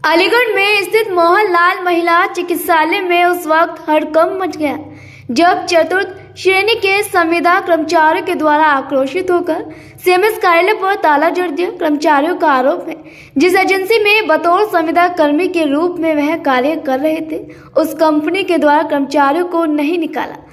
अलीगढ़ में स्थित मोहनलाल महिला चिकित्सालय में उस वक्त हड़कंप मच गया जब चतुर्थ श्रेणी के संविदा कर्मचारियों के द्वारा आक्रोशित होकर सीएमएस कार्यालय पर ताला जड़ दिया। कर्मचारियों का आरोप है जिस एजेंसी में बतौर संविदा कर्मी के रूप में वह कार्य कर रहे थे उस कंपनी के द्वारा कर्मचारियों को नहीं निकाला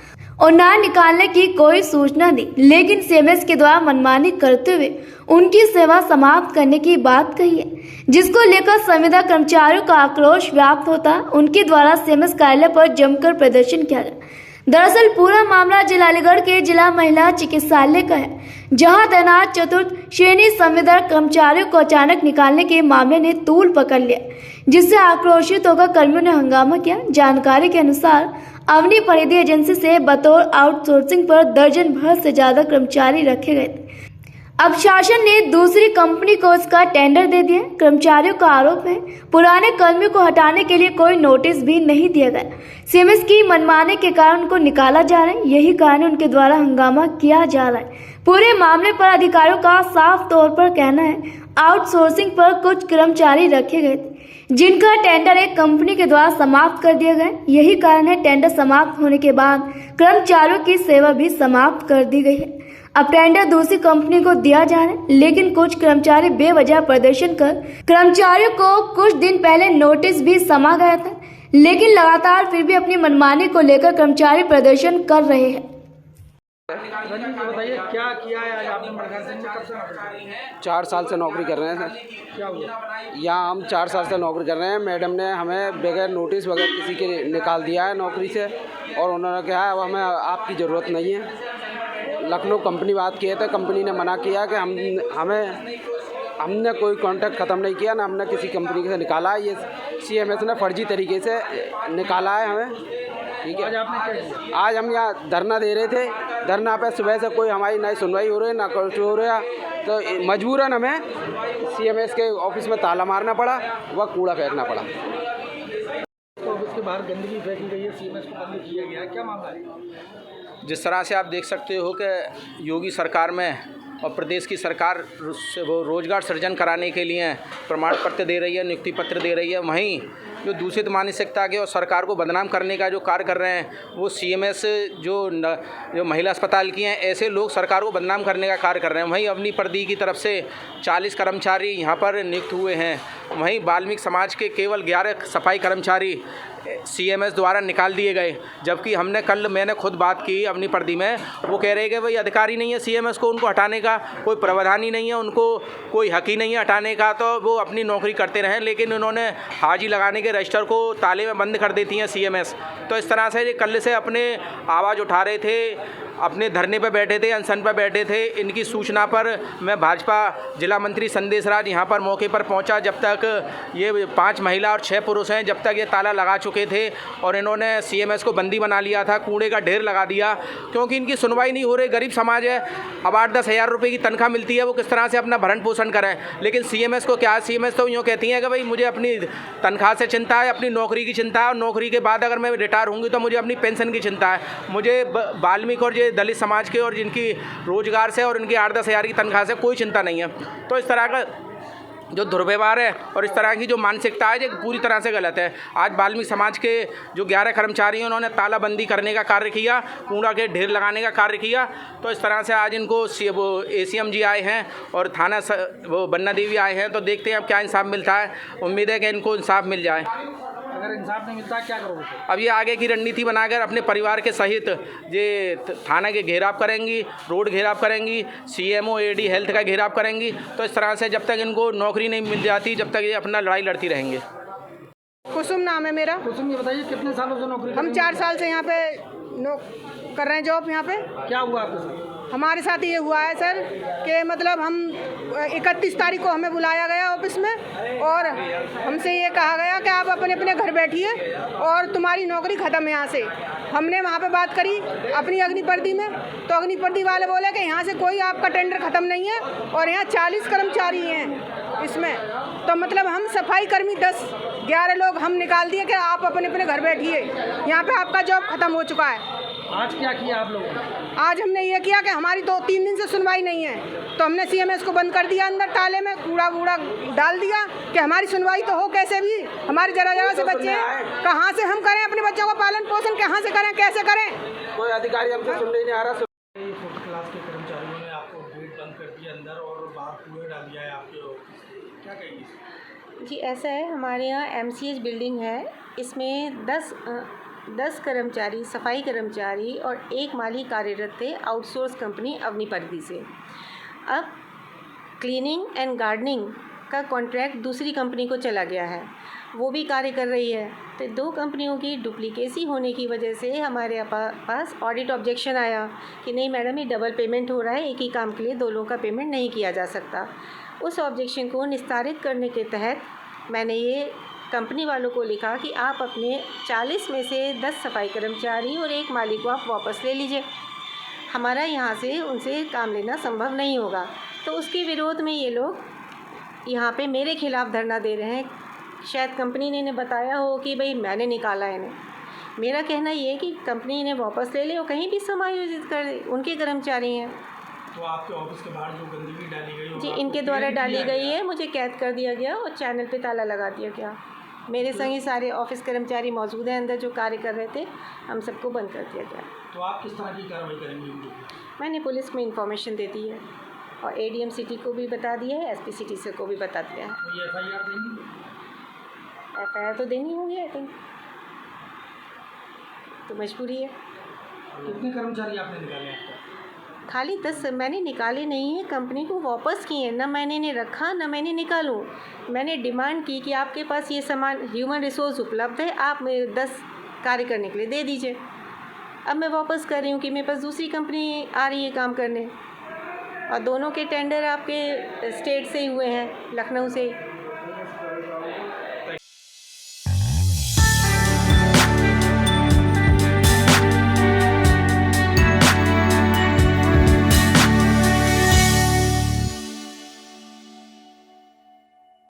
और ना निकालने की कोई सूचना दी, लेकिन सीएमएस के द्वारा मनमानी करते हुए उनकी सेवा समाप्त करने की बात कही है, जिसको लेकर संविदा कर्मचारियों का आक्रोश व्याप्त होता। उनके द्वारा सीएमएस कार्यालय पर जमकर प्रदर्शन किया गया। दरअसल पूरा मामला जिला अलीगढ़ के जिला महिला चिकित्सालय का है, जहां तैनात चतुर्थ श्रेणी संविदा कर्मचारियों को अचानक निकालने के मामले ने तूल पकड़ लिया, जिससे आक्रोशित होकर कर्मियों ने हंगामा किया। जानकारी के अनुसार अवनी परिधि एजेंसी से बतौर आउटसोर्सिंग पर दर्जन भर से ज्यादा कर्मचारी रखे गए थे। अब शासन ने दूसरी कंपनी को इसका टेंडर दे दिया। कर्मचारियों का आरोप है पुराने कर्मियों को हटाने के लिए कोई नोटिस भी नहीं दिया गया। सीएमएस की मनमानी के कारण उनको निकाला जा रहा है, यही कारण उनके द्वारा हंगामा किया जा रहा है। पूरे मामले पर अधिकारियों का साफ तौर पर कहना है आउटसोर्सिंग पर कुछ कर्मचारी रखे गए थे जिनका टेंडर एक कंपनी के द्वारा समाप्त कर दिया गया। यही कारण है टेंडर समाप्त होने के बाद कर्मचारियों की सेवा भी समाप्त कर दी गई है। अब टेंडर दूसरी कंपनी को दिया जा रहा है, लेकिन कुछ कर्मचारी बेवजह प्रदर्शन कर कर्मचारियों को कुछ दिन पहले नोटिस भी समा गया था, लेकिन लगातार फिर भी अपनी मनमानी को लेकर कर्मचारी प्रदर्शन कर रहे हैं। बताइए क्या किया है आज आपने मरघर सिंह में? कब से नौकरी? 4 साल से नौकरी कर रहे हैं सर। क्या हुआ? यहाँ हम 4 साल से नौकरी कर रहे हैं। मैडम ने हमें बगैर नोटिस बगैर किसी के निकाल दिया है नौकरी से, और उन्होंने कहा अब हमें आपकी ज़रूरत नहीं है। लखनऊ कंपनी बात किए थे, कंपनी ने मना किया कि हमने कोई कॉन्ट्रैक्ट ख़त्म नहीं किया, ना हमने किसी कंपनी से निकाला। ये सीएमएस ने फर्जी तरीके से निकाला है हमें। ठीक है, आज आपने क्या किया? आज हम यहाँ धरना दे रहे थे। धरना पे सुबह से कोई हमारी ना सुनवाई हो रही है ना कुछ हो रहा, तो मजबूरन हमें सीएमएस के ऑफिस में ताला मारना पड़ा व कूड़ा फेंकना पड़ा। तो ऑफिस के बाहर गंदगी फेंकी गई है, सीएमएस को बंद किया गया, क्या मामला है? जिस तरह से आप देख सकते हो कि योगी सरकार में और प्रदेश की सरकार वो रोज़गार सृजन कराने के लिए प्रमाण पत्र दे रही है, नियुक्ति पत्र दे रही है, वहीं जो दूषित मानसिकता के और सरकार को बदनाम करने का जो कार्य कर रहे हैं वो सीएमएस जो महिला अस्पताल की हैं, ऐसे लोग सरकार को बदनाम करने का कार्य कर रहे हैं। वहीं अवनी परिधि की तरफ से 40 कर्मचारी यहाँ पर नियुक्त हुए हैं। वहीं वाल्मीकि समाज के केवल 11 सफाई कर्मचारी सीएमएस द्वारा निकाल दिए गए, जबकि मैंने खुद बात की अवनी परिधि में। वो कह रहे हैं कि भाई अधिकारी नहीं है सीएमएस को उनको हटाने का, कोई प्रावधान ही नहीं है, उनको कोई हक ही नहीं है हटाने का, तो वो अपनी नौकरी करते रहें। लेकिन उन्होंने हाजी लगाने के रजिस्टर को ताले में बंद कर देती हैं सीएमएस। तो इस तरह से ये कल से अपने आवाज़ उठा रहे थे, अपने धरने पर बैठे थे, अनशन पर बैठे थे। इनकी सूचना पर मैं भाजपा जिला मंत्री संदेश राज यहाँ पर मौके पर पहुँचा। जब तक ये 5 महिला और 6 पुरुष हैं, जब तक ये ताला लगा चुके थे और इन्होंने सीएमएस को बंदी बना लिया था, कूड़े का ढेर लगा दिया, क्योंकि इनकी सुनवाई नहीं हो रही। गरीब समाज है, अब 8-10 हज़ार रुपये की तनख्वाह मिलती है, वो किस तरह से अपना भरण पोषण करें। लेकिन सीएमएस को क्या, सीएमएस तो यूँ कहती है कि भाई मुझे अपनी तनख्वाह से चिंता है, अपनी नौकरी की चिंता है, और नौकरी के बाद अगर मैं रिटायर होंगी तो मुझे अपनी पेंशन की चिंता है। मुझे वाल्मीकि और दलित समाज के और जिनकी रोजगार से और इनकी 8-10 हज़ार की तनख्वाह से कोई चिंता नहीं है। तो इस तरह का जो दुर्व्यवहार है और इस तरह की जो मानसिकता है, जो पूरी तरह से गलत है। आज वाल्मीकि समाज के जो 11 कर्मचारी हैं, उन्होंने तालाबंदी करने का कार्य किया, कूड़ा के ढेर लगाने का कार्य किया। तो इस तरह से आज इनको वो ACM जी आए हैं और थाना वो बन्ना देवी आए हैं। तो देखते हैं अब क्या इंसाफ मिलता है। उम्मीद है कि इनको इंसाफ मिल जाए। अगर इंसाफ नहीं मिलता क्या करोगे? अब ये आगे की रणनीति बनाकर अपने परिवार के सहित ये थाना के घेराव करेंगी, रोड घेराव करेंगी, CMO AD हेल्थ का घेराव करेंगी। तो इस तरह से जब तक इनको नौकरी नहीं मिल जाती, जब तक ये अपना लड़ाई लड़ती रहेंगे। कुसुम नाम है मेरा। कुसुम, ये बताइए कितने सालों से नौकरी? हम 4 साल से यहाँ पे कर रहे हैं जॉब यहाँ पे। क्या हुआ आपके साथ? हमारे साथ ये हुआ है सर कि मतलब हम 31 तारीख को हमें बुलाया गया ऑफिस में और हमसे ये कहा गया कि आप अपने अपने घर बैठिए और तुम्हारी नौकरी ख़त्म है यहाँ से। हमने वहाँ पे बात करी अपनी अग्निप्रति में, तो अग्निप्रति वाले बोले कि यहाँ से कोई आपका टेंडर ख़त्म नहीं है और यहाँ 40 कर्मचारी हैं इसमें। तो मतलब हम सफाई कर्मी 10-11 लोग हम निकाल दिए कि आप अपने अपने घर बैठिए, यहाँ पे आपका जॉब ख़त्म हो चुका है। आज क्या किया आप लोगों ने? आज हमने ये किया कि हमारी 2-3 दिन से सुनवाई नहीं है, तो हमने सीएमएस को बंद कर दिया, अंदर ताले में कूड़ा वूड़ा डाल दिया कि हमारी सुनवाई तो हो कैसे भी। हमारे जरा से बच्चे हैं, कहाँ से हम करें अपने बच्चों का पालन पोषण, कहाँ से करें, कैसे करें? कोई अधिकारी हमसे सुनने नहीं आ रहा। फोर्थ क्लास के कर्मचारियों ने आपको गेट बंद कर दिया अंदर और बाहर कूड़े डाल दिया है आपके ऑफिस से, क्या कहेंगे? जी ऐसा है, हमारे यहाँ एमसीएच बिल्डिंग है, इसमें 10 कर्मचारी, सफाई कर्मचारी और 1 माली कार्यरत थे आउटसोर्स कंपनी अवनी पर्दी से। अब क्लीनिंग एंड गार्डनिंग का कॉन्ट्रैक्ट दूसरी कंपनी को चला गया है, वो भी कार्य कर रही है। तो 2 कंपनियों की डुप्लीकेसी होने की वजह से हमारे पास ऑडिट ऑब्जेक्शन आया कि नहीं मैडम, ये डबल पेमेंट हो रहा है, एक ही काम के लिए 2 लोगों का पेमेंट नहीं किया जा सकता। उस ऑब्जेक्शन को निस्तारित करने के तहत मैंने ये कंपनी वालों को लिखा कि आप अपने 40 में से 10 सफाई कर्मचारी और 1 माली को आप वापस ले लीजिए, हमारा यहाँ से उनसे काम लेना संभव नहीं होगा। तो उसके विरोध में ये लोग यहाँ पे मेरे खिलाफ़ धरना दे रहे हैं। शायद कंपनी ने इन्हें बताया हो कि भाई मैंने निकाला है इन्हें। मेरा कहना ये है कि कंपनी इन्हें वापस ले ले और कहीं भी समायोजित कर दे, उनके कर्मचारी हैं। तो आपके ऑफिस के बाहर जो गंदगी डाली गई जी इनके द्वारा डाली गई है, मुझे कैद कर दिया गया और चैनल पे ताला लगा दिया गया। मेरे संग ही सारे ऑफिस कर्मचारी मौजूद हैं अंदर जो कार्य कर रहे थे, हम सबको बंद कर दिया गया। तो आप किस तरह की कार्रवाई करेंगे उनके ऊपर? मैंने पुलिस में इंफॉर्मेशन दे दी है और एडीएम सिटी को भी बता दिया है, एसपी सिटी से को भी बता दिया है। कोई एफआईआर देंगे? एफआईआर तो देनी होगी आई थिंक, तो मजबूरी है। कितने कर्मचारी आपने निकाले अब तक? खाली 10 मैंने निकाले नहीं है, कंपनी को वापस किए हैं। ना मैंने इन्हें रखा ना मैंने निकालूँ। मैंने डिमांड की कि आपके पास ये सामान ह्यूमन रिसोर्स उपलब्ध है, आप मेरे 10 कार्य करने के लिए दे दीजिए। अब मैं वापस कर रही हूँ कि मेरे पास दूसरी कंपनी आ रही है काम करने, और दोनों के टेंडर आपके स्टेट से ही हुए हैं, लखनऊ से।